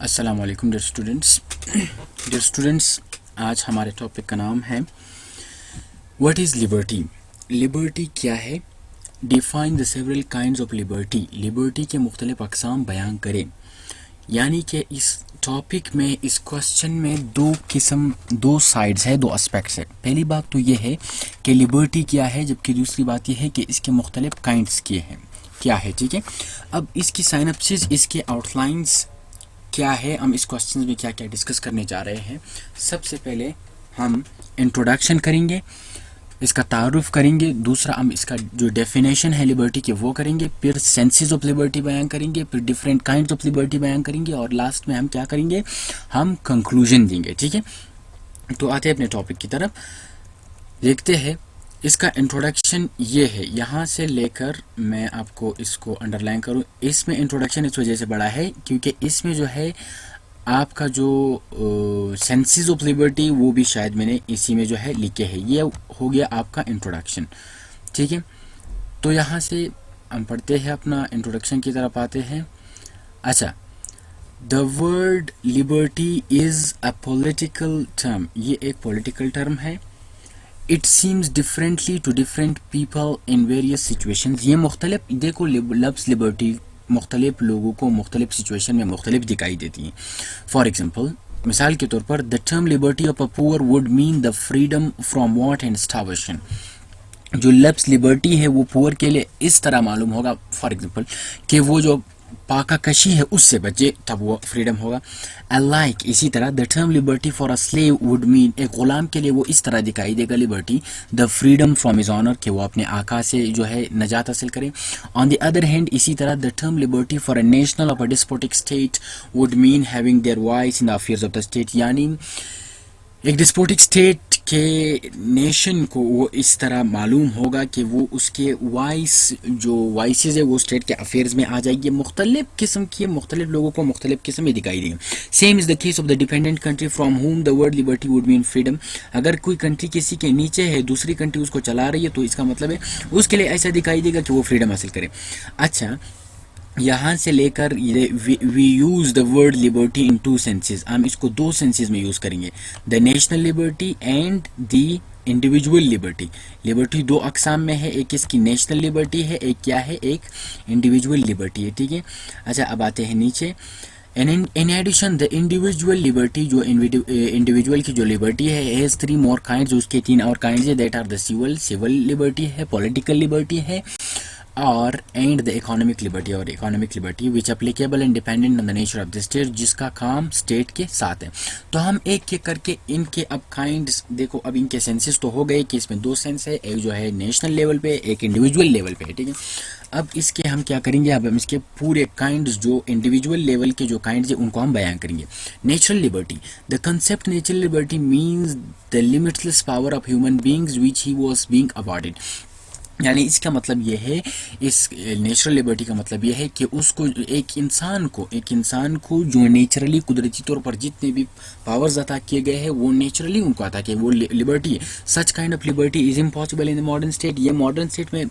अस्सलाम वालेकुम dear students. Dear students, आज हमारे टॉपिक का नाम है व्हाट इज़ लिबर्टी। लिबर्टी क्या है? Define the several kinds of liberty. Liberty के मुख्तलिफ अक़साम बयान करें। यानी कि इस टॉपिक में, इस क्वेश्चन में दो साइड्स है, दो एस्पेक्ट्स है। पहली बात तो ये है कि लिबर्टी क्या है, जबकि दूसरी बात यह है कि इसके मुख्तलिफ काइंड्स क्या है। ठीक है, अब इसकी साइनॉप्सिस, इसके आउटलाइंस क्या है, हम इस क्वेश्चन में क्या क्या डिस्कस करने जा रहे हैं। सबसे पहले हम इंट्रोडक्शन करेंगे, इसका तारुफ करेंगे। दूसरा हम इसका जो डेफिनेशन है लिबर्टी के वो करेंगे। फिर सेंसेस ऑफ लिबर्टी बयान करेंगे। फिर डिफरेंट काइंड्स ऑफ लिबर्टी बयान करेंगे। और लास्ट में हम क्या करेंगे, हम कंक्लूजन देंगे। ठीक है, तो आते हैं अपने टॉपिक की तरफ, देखते हैं। इसका इंट्रोडक्शन ये है, यहाँ से लेकर मैं आपको इसको अंडरलाइन करूँ। इसमें इंट्रोडक्शन इस वजह से बड़ा है क्योंकि इसमें जो है आपका जो सेंसेस ऑफ लिबर्टी वो भी शायद मैंने इसी में जो है लिखे है। ये हो गया आपका इंट्रोडक्शन। ठीक है, तो यहाँ से हम पढ़ते हैं, अपना इंट्रोडक्शन की तरफ आते हैं। अच्छा, the word liberty is a political term. ये एक पॉलिटिकल टर्म है। It seems differently to different people in various situations. ये मुख्तलिफ, देखो लफ्ज़ लिबर्टी मुख्तलिफ लोगों को मुख्तलिफ सिचुएशन में मुख्तलिफ दिखाई देती हैं। फॉर एग्जाम्पल, मिसाल के तौर पर, the term liberty of a poor would mean the freedom from war and starvation. जो लफ्ज़ लिबर्टी है वो पुअर के लिए इस तरह मालूम होगा, फॉर एग्जाम्पल, कि वो जो पाका कशी है उससे बचे, तब वो फ्रीडम होगा। अलाइक इसी तरह, the term liberty for a slave would mean, एक गुलाम के लिए वो इस तरह दिखाई देगा liberty, the freedom from his owner, कि वो अपने आका से जो है नजात हासिल करे। ऑन द अदर हैंड, इसी तरह, the term liberty for a national of a despotic state would mean having their voice in the affairs of the state. यानी एक डिस्पोटिक स्टेट के नेशन को वो इस तरह मालूम होगा कि वो उसके वॉइस, जो वॉइसेस है वो स्टेट के अफेयर्स में आ जाएगी। मुख्तलिफ किस्म की, मुख्तलिफ लोगों को मुख्तलिफ किस्म में दिखाई देंगे। Same is the case of the dependent country from home the word liberty would mean freedom. अगर कोई कंट्री किसी के नीचे है, दूसरी कंट्री उसको चला रही है, तो इसका मतलब है उसके लिए ऐसा दिखाई देगा कि वो फ्रीडम हासिल करे। अच्छा, यहाँ से लेकर we use the word liberty in two senses. हम इसको दो सेंसेस में यूज़ करेंगे, the national liberty and the individual liberty. Liberty दो अकसाम में है, एक इसकी नेशनल लिबर्टी है, एक क्या है, एक इंडिविजुअल लिबर्टी है। ठीक है, अच्छा अब आते हैं नीचे। In addition the individual liberty, जो इंडिविजुअल की जो लिबर्टी है, हैज़ थ्री मोर काइंड्स, उसके तीन और काइंड्स है। That are the civil liberty है, पॉलिटिकल लिबर्टी है, और एंड द इकोनॉमिक लिबर्टी, और economic liberty which applicable and dependent on the nature of the state, जिसका काम स्टेट के साथ है। तो हम एक एक करके इनके अब काइंड्स देखो। अब इनके सेंसेस तो हो गए कि इसमें दो सेंस है, एक जो है नेशनल लेवल पे, एक इंडिविजुअल लेवल पे है। ठीक है, अब इसके हम क्या करेंगे, अब हम इसके पूरे काइंड्स, जो इंडिविजुअल लेवल के जो काइंड्स है उनको हम बयान करेंगे। Natural liberty, the concept natural liberty means the limitless power of human beings which he was being awarded. यानी इसका मतलब यह है, इस नेचुरल लिबर्टी का मतलब यह है कि उसको, एक इंसान को जो नेचुरली कुदरती तौर पर जितने भी पावर्स अता किए गए हैं वो नेचुरली उनको अता किए, वो लिबर्टी है। Such kind of liberty is impossible in the modern state. ये मॉडर्न स्टेट में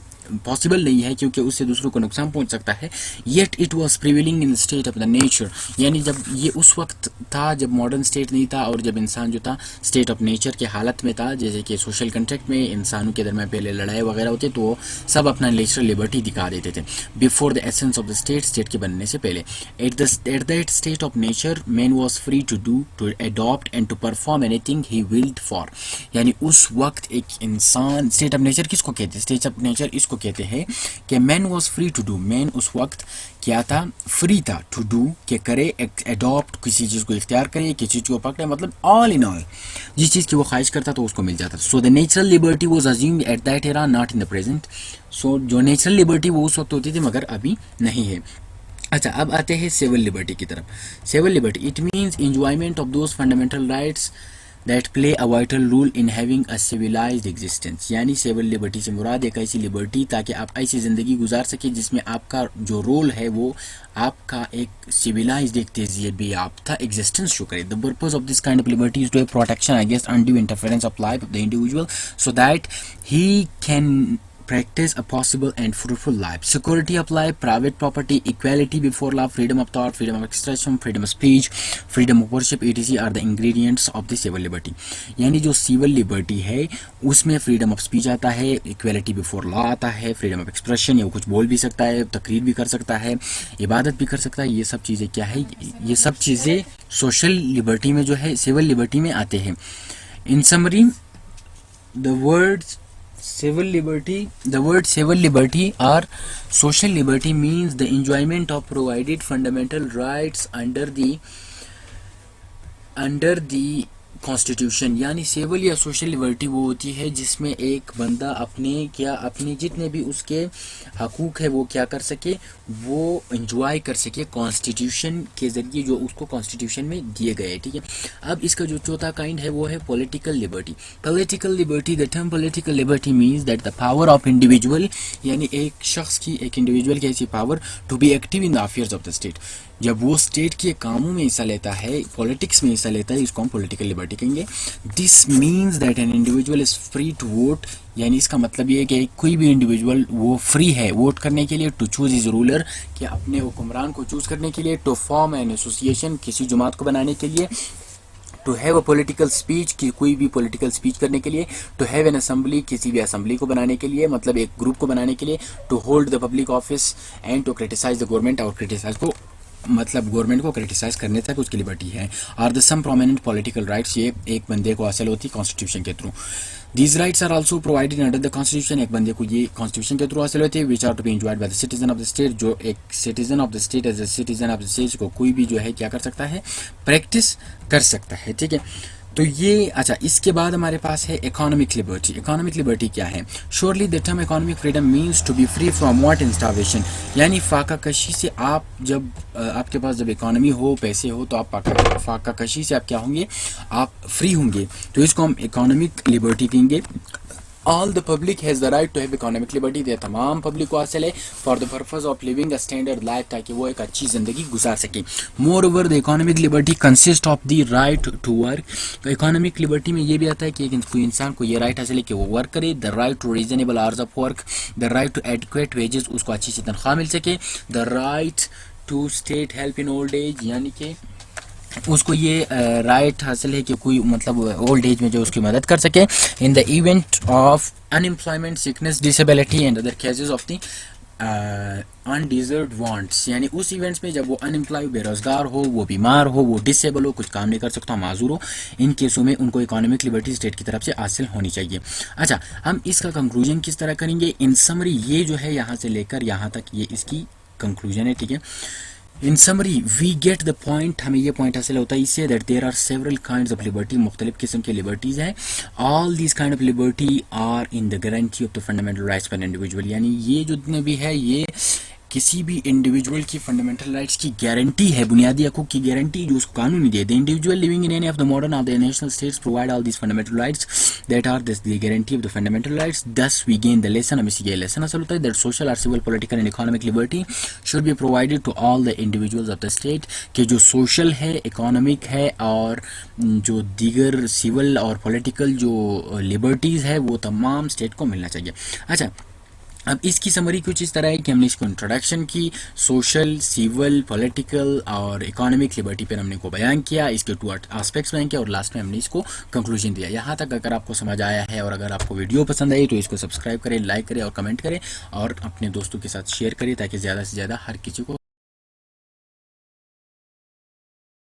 पॉसिबल नहीं है क्योंकि उससे दूसरों को नुकसान पहुंच सकता है। Yet it was prevailing in state of the nature. यानी जब ये उस वक्त था जब मॉडर्न स्टेट नहीं था, और जब इंसान जो था स्टेट ऑफ नेचर के हालत में था, जैसे कि सोशल कंट्रैक्ट में इंसानों के दरमियान पहले लड़ाई वगैरह होती, तो वो सब अपना नेचुरल लिबर्टी दिखा देते थे before the essence of the state, state के बनने से पहले। At that state of nature man was free to do, to adopt and to perform anything he willed for. यानी उस वक्त एक इंसान, स्टेट ऑफ नेचर किसको कहते हैं, स्टेट ऑफ नेचर इसको कहते हैं कि man was free to do. Man उस वक्त क्या था, फ्री था, टू डू के करे, एडॉप्ट किसी चीज़ को इख्तियार करे, किसी चीज़ को पकड़े, मतलब ऑल इन ऑल जिस चीज़ की वो ख्वाहिश करता तो उसको मिल जाता। So the natural liberty was assumed at that era, not in the present. सो जो नेचुरल लिबर्टी वो उस वक्त होती थी मगर अभी नहीं है। अच्छा, अब आते हैं सिविल लिबर्टी की तरफ। Civil liberty, it means enjoyment of those fundamental rights that play a vital role in having a civilised existence. यानी सिविल लिबर्टी से मुराद एक ऐसी लिबर्टी ताकि आप ऐसी ज़िंदगी गुजार सके जिसमें आपका जो रोल है वो आपका एक सिविलाइज्ड, एक तहजीबी याफ्ता एग्जिस्टेंस शो करे। The purpose of this kind of liberty is to protection against undue interference of life of the individual so that he can practice a possible and fruitful life. Security of life, private property, equality before law, freedom of thought, freedom of expression, freedom of speech, freedom of worship, etc. are the ingredients of the civil liberty. यानी जो civil liberty है उसमें freedom of speech आता है, equality before law आता है, freedom of expression, ये कुछ बोल भी सकता है, तकरीर भी कर सकता है, इबादत भी कर सकता है, ये सब चीज़ें क्या है, ये सब चीज़ें सोशल लिबर्टी में जो है सिविल लिबर्टी में आते हैं. इन summary the word civil liberty or social liberty means the enjoyment of provided fundamental rights under the constitution. यानी सिविल या सोशल लिबर्टी वो होती है जिसमें एक बंदा अपने जितने भी उसके हकूक है वो क्या कर सके, वो एंजॉय कर सके कॉन्स्टिट्यूशन के ज़रिए जो उसको कॉन्स्टिट्यूशन में दिए गए. ठीक है. अब इसका जो चौथा काइंड है वो है political liberty. Political liberty, the term political liberty means that the power of individual, यानी एक शख्स की, एक इंडिविजुअल की ऐसी power to be active in the affairs of the state. जब वो स्टेट के कामों में हिस्सा लेता है, पॉलिटिक्स में हिस्सा लेता है, इसको हम पॉलिटिकल लिबर्टी कहेंगे. This means that an individual is free to vote, यानी इसका मतलब ये है कि कोई भी इंडिविजुअल वो फ्री है वोट करने के लिए, टू चूज इज रूलर, कि अपने हुक्मरान को चूज करने के लिए, टू फॉर्म एन एसोसिएशन, किसी जमात को बनाने के लिए, to have a political speech, कि कोई भी पॉलिटिकल स्पीच करने के लिए, टू हैव एन असेंबली, किसी भी असेंबली को बनाने के लिए, मतलब एक ग्रुप को बनाने के लिए, to hold the public office and to criticise the government, और क्रिटिसाइज को मतलब गवर्नमेंट को क्रिटिसाइज करने तक उसकी लिबर्टी है. और the some prominent political rights, ये एक बंदे को हासिल होती है कॉन्स्टिट्यूशन के through. These rights are also provided under the constitution, एक बंदे को ये कॉन्स्टिट्यूशन के थ्रू हासिल होती है. Which are to be enjoyed by the citizen of the state, जो एक citizen of the state as a citizen of the state को कोई भी जो है क्या कर सकता है, प्रैक्टिस कर सकता है. ठीक है. तो ये अच्छा, इसके बाद हमारे पास है इकोनॉमिक लिबर्टी. इकोनॉमिक लिबर्टी क्या है? Surely the term economic freedom means to be free from want and starvation, यानी फाका कशी से आप जब आपके पास जब इकोनॉमी हो, पैसे हो, तो आप फाका कशी से आप क्या होंगे, आप फ्री होंगे. तो इसको हम इकोनॉमिक लिबर्टी कहेंगे. All the public has the right to have economic liberty, ये तमाम पब्लिक को हासिल है for the purpose of living a standard life, ताकि वो एक अच्छी ज़िंदगी गुजार सके. Moreover the economic liberty consist of the right to work. तो इकोनॉमिक लिबर्टी में ये भी आता है कि कोई इंसान को ये राइट हासिल है कि वो वर्क करे. The right to reasonable hours of work, the right to adequate wages, उसको अच्छी सी तनख्वाह मिल सके. The right to state help in old age, यानी कि उसको ये राइट हासिल है कि कोई मतलब ओल्ड एज में जो उसकी मदद कर सके. In the event of unemployment, sickness, disability and other cases of the undeserved wants, यानी उस इवेंट्स में जब वो अनएम्प्लॉय, बेरोजगार हो, वो बीमार हो, वो डिसेबल हो, कुछ काम नहीं कर सकता, माजूर हो, इन केसों में उनको इकोनॉमिक लिबर्टी स्टेट की तरफ से हासिल होनी चाहिए. अच्छा, हम इसका कंक्लूजन किस तरह करेंगे? इन समरी ये जो है यहाँ से लेकर यहाँ तक ये इसकी कंक्लूजन है. ठीक है. In summary we get the point, हमें ये पॉइंट हासिल होता है इससे that there are several kinds of liberty, मुख्तलिफ किस्म की लिबर्टीज हैं. All these kind of liberty are in the guarantee of the fundamental rights for individual, यानी ये जो जितने भी है ये किसी भी इंडिविजुअल की फंडामेंटल राइट्स की गारंटी है, बुनियादी हकूक की गारंटी जो उसको कानून दे. The individual living in any of the modern और the national states provide all these fundamental rights that are this the guarantee of the fundamental rights. Thus we gain the lesson, हमें ये lesson हासिल होता है that social और civil, political and economic liberty should be provided to all the individuals of the state, कि जो social है, economic है और जो दीगर सिविल और पॉलिटिकल जो लिबर्टीज़ है वो तमाम स्टेट को मिलना चाहिए. अच्छा, अब इसकी समरी कुछ इस तरह है कि हमने इसको इंट्रोडक्शन की, सोशल, सिविल, पॉलिटिकल और इकोनॉमिक लिबर्टी पर हमने को बयान किया, इसके 2 एस्पेक्ट्स बयान किया और लास्ट में हमने इसको कंक्लूजन दिया. यहाँ तक अगर आपको समझ आया है और अगर आपको वीडियो पसंद आई तो इसको सब्सक्राइब करें, लाइक करें और कमेंट करें और अपने दोस्तों के साथ शेयर करें ताकि ज़्यादा से ज़्यादा हर किसी को